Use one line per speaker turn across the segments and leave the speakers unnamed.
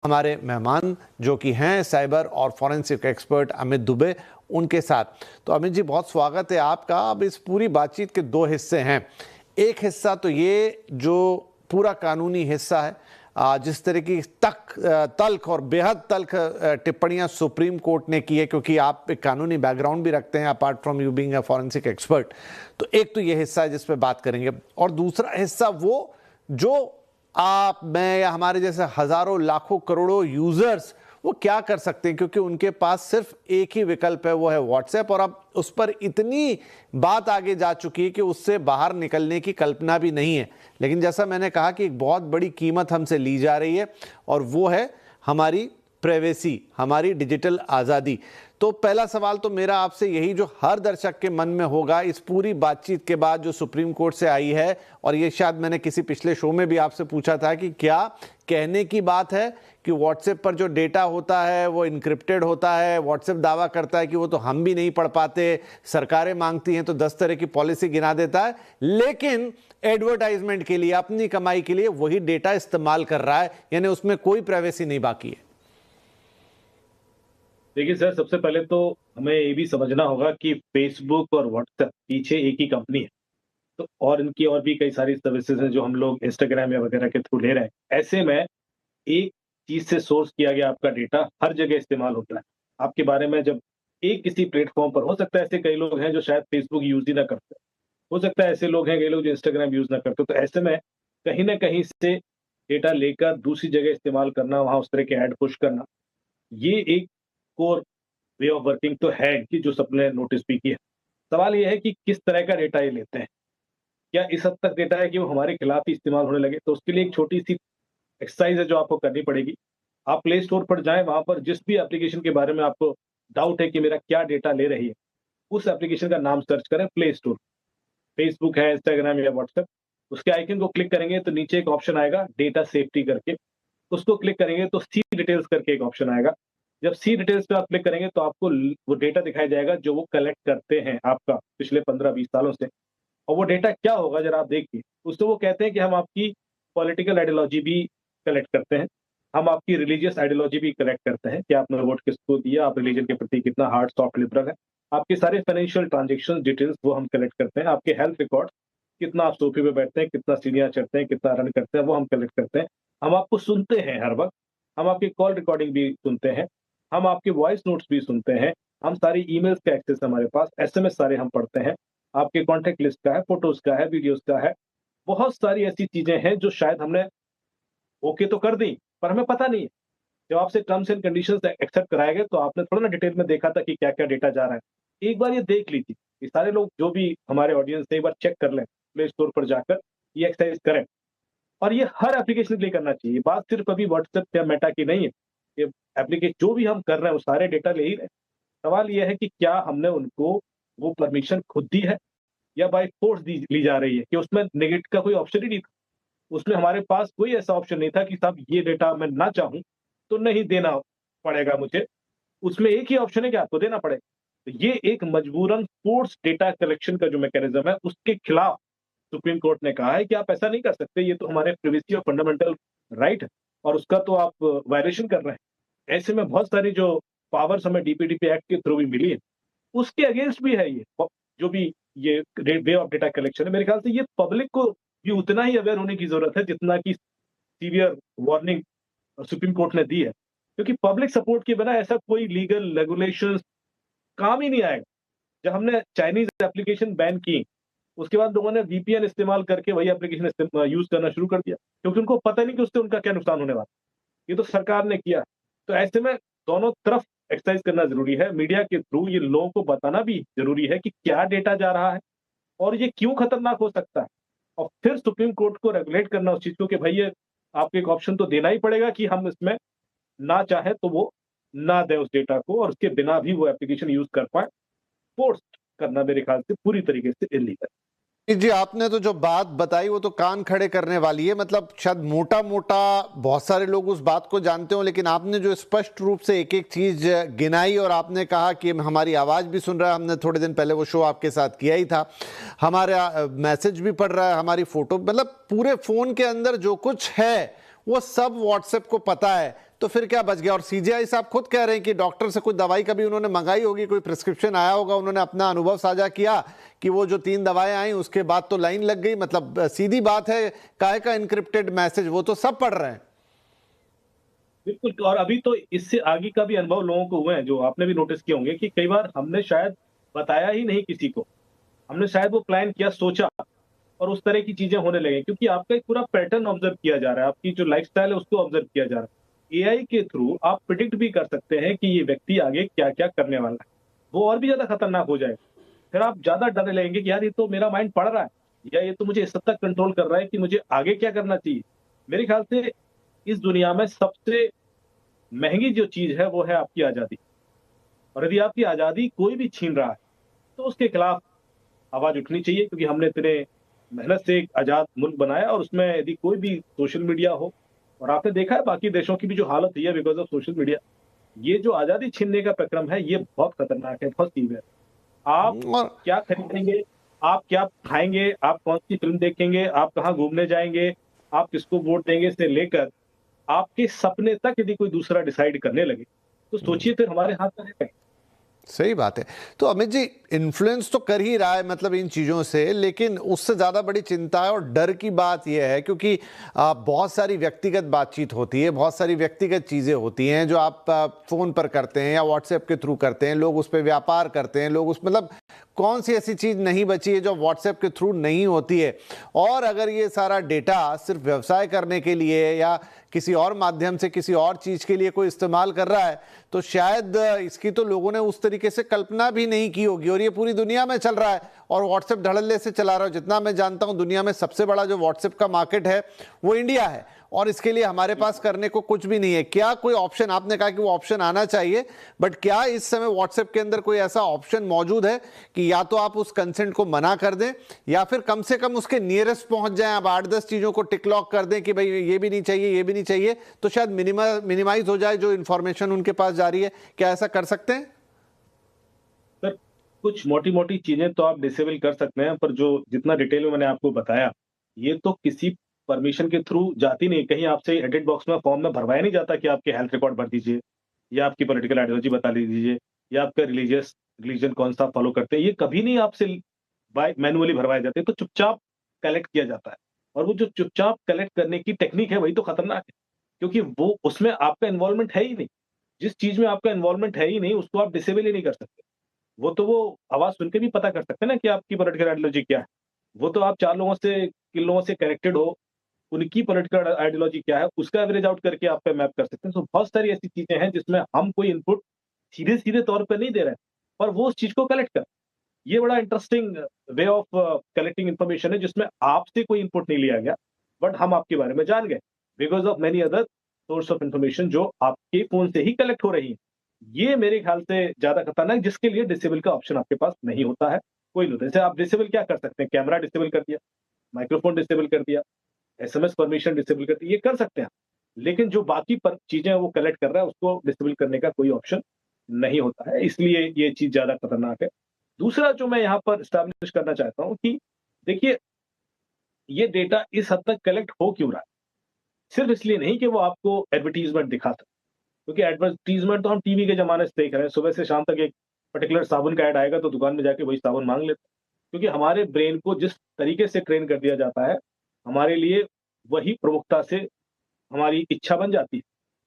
हमारे मेहमान जो कि हैं साइबर और फॉरेंसिक एक्सपर्ट अमित दुबे, उनके साथ। तो अमित जी, बहुत स्वागत है आपका। अब इस पूरी बातचीत के दो हिस्से हैं। एक हिस्सा तो ये जो पूरा कानूनी हिस्सा है, जिस तरह की तल्ख और बेहद तल्ख टिप्पणियां सुप्रीम कोर्ट ने की है, क्योंकि आप एक कानूनी बैकग्राउंड भी रखते हैं apart from you being a forensic expert. तो एक तो ये हिस्सा है जिस पे बात करेंगे, और दूसरा हिस्सा वो जो आप, मैं या हमारे जैसे हजारों लाखों करोड़ों यूजर्स वो क्या कर सकते हैं, क्योंकि उनके पास सिर्फ एक ही विकल्प है, वो है व्हाट्सएप। और अब उस पर इतनी बात आगे जा चुकी है कि उससे बाहर निकलने की कल्पना भी नहीं है। लेकिन जैसा मैंने कहा कि एक बहुत बड़ी कीमत हमसे ली जा रही है, और वो है हमारी प्राइवेसी, हमारी डिजिटल आज़ादी। तो पहला सवाल तो मेरा आपसे यही, जो हर दर्शक के मन में होगा इस पूरी बातचीत के बाद जो सुप्रीम कोर्ट से आई है, और ये शायद मैंने किसी पिछले शो में भी आपसे पूछा था कि क्या कहने की बात है कि व्हाट्सएप पर जो डेटा होता है वो इनक्रिप्टेड होता है। व्हाट्सएप दावा करता है कि वो तो हम भी नहीं पढ़ पाते, सरकारें मांगती हैं तो 10 तरह की पॉलिसी गिना देता है, लेकिन एडवर्टाइजमेंट के लिए, अपनी कमाई के लिए वही डेटा इस्तेमाल कर रहा है, यानी उसमें कोई प्राइवेसी नहीं बाकी है।
देखिए सर, सबसे पहले तो हमें ये भी समझना होगा कि फेसबुक और व्हाट्सएप पीछे एक ही कंपनी है। तो और इनकी और भी कई सारी सर्विसेज हैं जो हम लोग इंस्टाग्राम या वगैरह के थ्रू ले रहे हैं। ऐसे में एक चीज से सोर्स किया गया आपका डेटा हर जगह इस्तेमाल होता है। आपके बारे में जब एक किसी प्लेटफॉर्म पर, हो सकता है ऐसे कई लोग हैं जो शायद फेसबुक यूज ही ना करते, हो सकता है ऐसे लोग हैं कई लोग जो इंस्टाग्राम यूज ना करते, तो ऐसे में कहीं ना कहीं से डेटा लेकर दूसरी जगह इस्तेमाल करना, वहां उस तरह के ऐड पुश करना, ये एक कोर वे ऑफ वर्किंग तो है कि जो सबने नोटिस भी किया। सवाल ये है कि किस तरह का डेटा ये लेते हैं। क्या इस हद तक डेटा है कि वो हमारे खिलाफ ही इस्तेमाल होने लगे? तो उसके लिए एक छोटी सी एक्सरसाइज है जो आपको करनी पड़ेगी। आप प्ले स्टोर पर जाएं, वहां पर जिस भी एप्लीकेशन के बारे में आपको डाउट है कि मेरा क्या डेटा ले रही है, उस एप्लीकेशन का नाम सर्च करें प्ले स्टोर। फेसबुक है, इंस्टाग्राम या व्हाट्सएप, उसके आइकन को क्लिक करेंगे तो नीचे एक ऑप्शन आएगा डेटा सेफ्टी करके, उसको क्लिक करेंगे तो सी डिटेल्स करके एक ऑप्शन आएगा। जब सी डिटेल्स पे आप क्लिक करेंगे तो आपको वो डेटा दिखाया जाएगा जो वो कलेक्ट करते हैं आपका पिछले 15-20 सालों से। और वो डेटा क्या होगा जरा आप देखिए। उससे वो कहते हैं कि हम आपकी पॉलिटिकल आइडियोलॉजी भी कलेक्ट करते हैं, हम आपकी रिलीजियस आइडियोलॉजी भी कलेक्ट करते हैं कि आपने वोट किसको दिया, आप रिलीजन के प्रति कितना हार्ड सॉफ्ट लिबरल है। आपके सारे फाइनेंशियल ट्रांजेक्शन डिटेल्स वो हम कलेक्ट करते हैं, आपके हेल्थ रिकॉर्ड, कितना आप सोफे पे बैठते हैं, कितना सीढ़ियां चढ़ते हैं, कितना रन करते हैं, वो हम कलेक्ट करते हैं। हम आपको सुनते हैं हर वक्त, हम आपकी कॉल रिकॉर्डिंग भी सुनते हैं, हम आपके वॉइस नोट्स भी सुनते हैं, हम सारी ईमेल्स का एक्सेस हमारे पास, एसएमएस सारे हम पढ़ते हैं, आपके कॉन्टेक्ट लिस्ट का है, फोटोज का है, वीडियोज का है। बहुत सारी ऐसी चीजें हैं जो शायद हमने ओके तो कर दी, पर हमें पता नहीं है। जब आपसे टर्म्स एंड कंडीशंस एक्सेप्ट कराए गए तो आपने थोड़ा ना डिटेल में देखा था कि क्या क्या डेटा जा रहा है। एक बार ये देख लीजिए, ये सारे लोग जो भी हमारे ऑडियंस है एक बार चेक कर लें, प्ले स्टोर पर जाकर ये एक्सरसाइज करें। और ये हर एप्लीकेशन के लिए करना चाहिए, बात सिर्फ अभी व्हाट्सएप या मेटा की नहीं है। ये एप्लीकेशन जो भी हम कर रहे हैं वो सारे डेटा ले ही रहे हैं। सवाल ये है कि क्या हमने उनको वो परमिशन खुद दी है या बाय फोर्स दी ली जा रही है, कि उसमें नेगेट का कोई ऑप्शन ही नहीं था। उसमें हमारे पास कोई ऐसा ऑप्शन नहीं था कि साहब ये डेटा मैं ना चाहूं तो नहीं देना पड़ेगा मुझे। उसमें एक ही ऑप्शन है कि आपको देना पड़ेगा। तो ये एक मजबूरन फोर्स डेटा कलेक्शन का जो मैकेनिज्म है, उसके खिलाफ सुप्रीम कोर्ट ने कहा है कि आप ऐसा नहीं कर सकते, ये तो हमारे प्रिवेसी और फंडामेंटल राइट है, और उसका तो आप वायलेशन कर रहे हैं। ऐसे में बहुत सारी जो पावर्स हमें डीपीडीपी एक्ट के थ्रू भी मिली है, उसके अगेंस्ट भी है ये जो भी ये वे ऑफ डेटा कलेक्शन है। मेरे ख्याल से ये पब्लिक को भी उतना ही अवेयर होने की जरूरत है जितना कि सीवियर वार्निंग सुप्रीम कोर्ट ने दी है, क्योंकि पब्लिक सपोर्ट के बिना ऐसा कोई लीगल रेगुलेशन काम ही नहीं आएगा। जब हमने चाइनीज एप्लीकेशन बैन की, उसके बाद लोगों ने वीपीएन इस्तेमाल करके वही एप्लीकेशन यूज करना शुरू कर दिया, क्योंकि उनको पता नहीं कि उससे उनका क्या नुकसान होने वाला। ये तो सरकार ने किया। तो ऐसे में दोनों तरफ एक्सरसाइज करना जरूरी है। मीडिया के थ्रू ये लोगों को बताना भी जरूरी है कि क्या डेटा जा रहा है और ये क्यों खतरनाक हो सकता है। और फिर सुप्रीम कोर्ट को रेगुलेट करना उस चीज को कि भाई ये आपको एक ऑप्शन तो देना ही पड़ेगा कि हम इसमें ना चाहे तो वो ना दे उस डेटा को, और उसके बिना भी वो एप्लीकेशन यूज कर पाए। फोर्स करना मेरे ख्याल से पूरी तरीके से इलीगल।
जी, आपने तो जो बात बताई वो तो कान खड़े करने वाली है। मतलब शायद मोटा मोटा बहुत सारे लोग उस बात को जानते हो, लेकिन आपने जो स्पष्ट रूप से एक एक चीज गिनाई, और आपने कहा कि हमारी आवाज भी सुन रहा है, हमने थोड़े दिन पहले वो शो आपके साथ किया ही था, हमारा मैसेज भी पढ़ रहा है, हमारी फोटो, मतलब पूरे फोन के अंदर जो कुछ है वो सब व्हाट्सएप को पता है, तो फिर क्या बच गया। और सीजीआई साहब खुद कह रहे हैं कि डॉक्टर से कुछ दवाई कभी उन्होंने मंगाई होगी, कोई प्रिस्क्रिप्शन आया होगा, उन्होंने अपना अनुभव साझा किया कि वो जो 3 दवाएं आई उसके बाद तो लाइन लग गई। मतलब सीधी बात है, काहे का इनक्रिप्टेड मैसेज, वो तो सब पढ़ रहे हैं।
बिल्कुल। और अभी तो इससे आगे का भी अनुभव लोगों को हुए हैं, जो आपने भी नोटिस किए होंगे कि कई बार हमने शायद बताया ही नहीं किसी को, हमने शायद वो प्लान किया, सोचा, और उस तरह की चीजें होने लगे, क्योंकि आपका एक पूरा पैटर्न ऑब्जर्व किया जा रहा है, आपकी जो लाइफस्टाइल है उसको ऑब्जर्व किया जा रहा है। एआई के थ्रू आप प्रिडिक्ट भी कर सकते हैं कि ये व्यक्ति आगे क्या क्या करने वाला है। वो और भी ज्यादा खतरनाक हो जाएगा। फिर आप ज्यादा डरने लगेंगे कि यार ये तो मेरा माइंड पढ़ रहा है, या ये तो मुझे इस हद तक कंट्रोल कर रहा है कि मुझे आगे क्या करना चाहिए। मेरे ख्याल से इस दुनिया में सबसे महंगी जो चीज है वो है आपकी आजादी। और यदि आपकी आजादी कोई भी छीन रहा है तो उसके खिलाफ आवाज उठनी चाहिए, क्योंकि हमने इतने मेहनत से एक आजाद मुल्क बनाया, और उसमें यदि कोई भी सोशल मीडिया हो, और आपने देखा है बाकी देशों की भी जो हालत हुई है बिकॉज ऑफ सोशल मीडिया, ये जो आजादी छीनने का प्रक्रम है ये बहुत खतरनाक है, बहुत सीवियर। आप
और
क्या खरीदेंगे, आप क्या खाएंगे, आप कौन सी फिल्म देखेंगे, आप कहाँ घूमने जाएंगे, आप किसको वोट देंगे से लेकर आपके सपने तक यदि कोई दूसरा डिसाइड करने लगे, तो सोचिए फिर हमारे हाथ में है।
सही बात है। तो अमित जी, इन्फ्लुएंस तो कर ही रहा है मतलब इन चीज़ों से, लेकिन उससे ज़्यादा बड़ी चिंता है और डर की बात यह है, क्योंकि बहुत सारी व्यक्तिगत बातचीत होती है, बहुत सारी व्यक्तिगत चीज़ें होती हैं जो आप फ़ोन पर करते हैं या व्हाट्सएप के थ्रू करते हैं, लोग उस पर व्यापार करते हैं, लोग उस मतलब कौन सी ऐसी चीज़ नहीं बची है जो व्हाट्सएप के थ्रू नहीं होती है। और अगर ये सारा डेटा सिर्फ व्यवसाय करने के लिए या किसी और माध्यम से किसी और चीज़ के लिए कोई इस्तेमाल कर रहा है, तो शायद इसकी तो लोगों ने उस तरीके से कल्पना भी नहीं की होगी, और ये पूरी दुनिया में चल रहा है और व्हाट्सएप धड़ल्ले से चला रहा है। जितना मैं जानता हूं दुनिया में सबसे बड़ा जो व्हाट्सएप का मार्केट है वो इंडिया है, और इसके लिए हमारे पास करने को कुछ भी नहीं है। क्या कोई ऑप्शन, आपने कहा कि वो ऑप्शन आना चाहिए, बट क्या इस समय व्हाट्सएप के अंदर कोई ऐसा ऑप्शन मौजूद है कि या तो आप उस कंसेंट को मना कर दें या फिर कम से कम उसके नियरेस्ट पहुंच जाएं, आप 8-10 चीजों को टिक लॉक कर दें कि भाई ये भी नहीं चाहिए, ये भी नहीं चाहिए, तो शायद मिनिमाइज हो जाए जो इंफॉर्मेशन उनके पास जा रही है। क्या ऐसा कर सकते हैं?
सर, कुछ मोटी मोटी चीजें तो आप डिसेबल कर सकते हैं, पर जो जितना डिटेल में मैंने आपको बताया, ये तो किसी परमिशन के थ्रू जाती नहीं। कहीं आपसे एडिट बॉक्स में फॉर्म में भरवाया नहीं जाता कि आपके हेल्थ रिकॉर्ड भर दीजिए, या आपकी पॉलिटिकल आइडियोलॉजी बता दीजिए, या आपका रिलीजन कौन सा फॉलो करते हैं, ये कभी नहीं आपसे बाय मैनुअली भरवाए जाते, तो चुपचाप कलेक्ट किया जाता है। और वो जो चुपचाप कलेक्ट करने की टेक्निक है वही तो खतरनाक है, क्योंकि वो उसमें आपका इन्वॉल्वमेंट है ही नहीं। जिस चीज में आपका इन्वॉल्वमेंट है ही नहीं उसको आप डिसेबल ही नहीं कर सकते। वो आवाज सुन के भी पता कर सकते हैं ना कि आपकी पॉलिटिकल आइडियोलॉजी क्या है। वो तो आप 4 लोगों से, किन लोगों से कनेक्टेड हो, उनकी पॉलिटिकल आइडियोलॉजी क्या है, उसका एवरेज आउट करके आप पे मैप कर सकते हैं। तो बहुत सारी ऐसी चीजें हैं जिसमें हम कोई इनपुट सीधे-सीधे तौर पे नहीं दे रहे हैं, और वो उस चीज को कलेक्ट कर। ये बड़ा interesting way of collecting information है, जिसमें आपसे कोई इनपुट नहीं लिया गया, बट हम आपके बारे में जान गए because of many other source of information जो आपके फ़ोन से ही कलेक्ट हो रही है। ये मेरे ख्याल से ज़्यादा खतरनाक, जिसके लिए डिसेबल का ऑप्शन आपके पास नहीं होता है, कोई नहीं होता। जैसे आप डिसेबल क्या कर सकते हैं, कैमरा डिसेबल कर दिया, माइक्रोफ़ोन डिसेबल कर दिया, एसएमएस परमिशन डिसेबल कर दी, ये कर सकते हैं। लेकिन जो बाकी पर चीज़ें वो कलेक्ट कर रहा है उसको डिसेबल करने का कोई ऑप्शन नहीं होता है, इसलिए ये चीज़ ज़्यादा खतरनाक है। दूसरा जो मैं यहाँ पर एस्टेब्लिश करना चाहता हूँ कि देखिए, ये डेटा इस हद तक कलेक्ट हो क्यों रहा है? सिर्फ इसलिए नहीं कि वो आपको एडवर्टाइज़मेंट दिखा सके, क्योंकि एडवर्टाइज़मेंट तो हम टीवी के ज़माने से देख रहे हैं, सुबह से शाम तक एक पर्टिकुलर साबुन का ऐड आएगा तो दुकान में जाके वही साबुन माँग लेते हैं। क्योंकि हमारे ब्रेन को जिस तरीके से ट्रेन कर दिया जाता है, हमारे लिए वही प्रमुखता से हमारी इच्छा बन जाती है।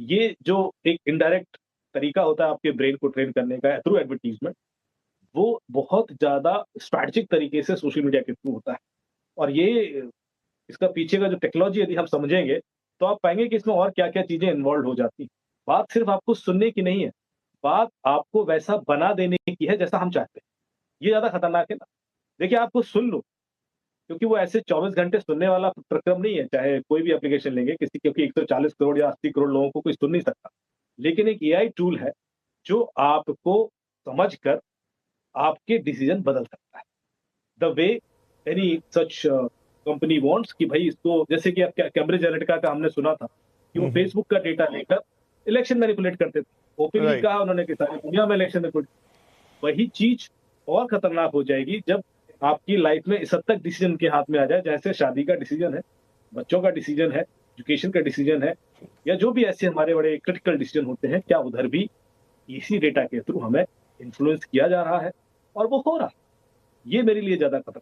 ये जो एक इनडायरेक्ट तरीका होता है आपके ब्रेन को ट्रेन करने का थ्रू एडवर्टाइज़मेंट, वो बहुत ज़्यादा स्ट्रैटेजिक तरीके से सोशल मीडिया के थ्रू होता है। और ये इसका पीछे का जो टेक्नोलॉजी यदि हम समझेंगे, तो आप पाएँगे कि इसमें और क्या-क्या चीज़ें इन्वॉल्वड हो जाती हैं। बात सिर्फ आपको सुनने की नहीं है, बात आपको वैसा बना देने की है जैसा हम चाहते हैं। ये ज़्यादा खतरनाक है ना। देखिए, आपको सुन लो, क्योंकि वो ऐसे 24 घंटे सुनने वाला प्रक्रम नहीं है, चाहे कोई भी एप्लीकेशन लेंगे किसी, क्योंकि 140 करोड़ या 80 करोड़ लोगों को कोई सुन नहीं सकता। लेकिन एक एआई टूल है, जो आपको समझकर आपके डिसीज़न बदल सकता है। The way any such company wants कि भई इसको, जैसे कि अब कैम्ब्रिज एनालिटिका का हमने सुना था कि वो फेसबुक का डेटा लेकर इलेक्शन मैनिपुलेट करते थे। Openly
right.
कहा उन्होंने कि सारी दुनिया में इलेक्शन मैनिपुलेट। वही चीज़ और खतरनाक हो जाएगी जब आपकी लाइफ में इस हद तक डिसीजन के हाथ में आ जाए, जैसे शादी का डिसीजन है, बच्चों का डिसीजन है, एजुकेशन का डिसीजन है या जो भी ऐसे हमारे बड़े क्रिटिकल डिसीजन होते हैं, क्या उधर भी इसी डेटा के थ्रू हमें इन्फ्लुएंस किया जा रहा है और वो हो रहा है। ये मेरे लिए ज़्यादा खतरा